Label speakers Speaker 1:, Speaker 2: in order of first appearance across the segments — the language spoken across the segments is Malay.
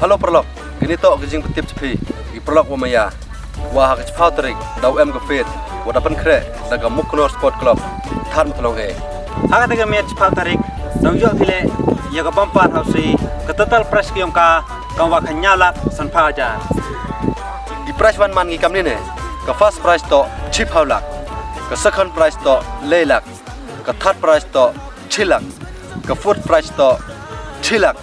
Speaker 1: Halo perlok, kini tok kejing petip cepi. I perlok wamaya. Wah hak cepau terik, dau gafet. Wadapan krek, daga muknor sport club. Tan tolong
Speaker 2: Hak daga me cepau tarik. Dau yo pile ya ga bampar Housie. Ke total price ki ka wa khanyala san pha ajar.
Speaker 1: Di price wan man ngi kam ni ne. Ka first price to chip haulak. Ka second price to leilak. Ka third price to chilak. Ka fourth price to chilak.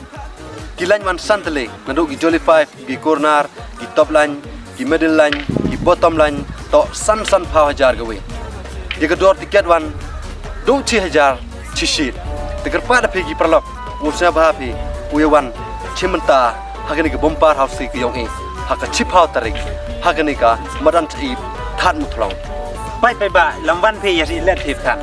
Speaker 1: Kilan man santele ngaduk gi jolly 5 gi corner gi top line gi middle line gi bottom line to san pha hajar gawe. Di kedua tiket wan du 6000 chishit. Tegar pada pergi perlok. Usnya bahapi uyawan cimenta hagani ke bompar Housie ke yong haka chipau tarik hagani ka madan chip than mutlong.
Speaker 2: Pai ba lamban phe ya si let thip than.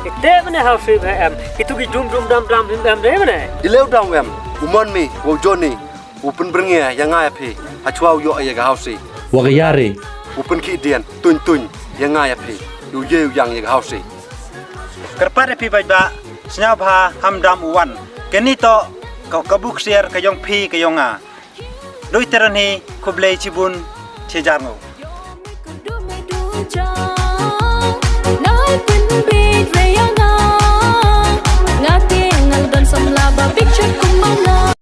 Speaker 3: Ikte mana Housie ba em itu ki dum dam de mana.
Speaker 1: Ileu dam em umon mi wo joni upun brengia yang ngai phe hachwau yo ya ga Housie.
Speaker 4: Wagayari
Speaker 1: Upun ki dian tun yang ngai phe du ye yang ya ga Housie.
Speaker 2: Kerpada phi ba snya bha hamdam uwan. Kini to kau kabuk share ke yong phi ke yonga. Doi teran hi kublei cibun cejarngo.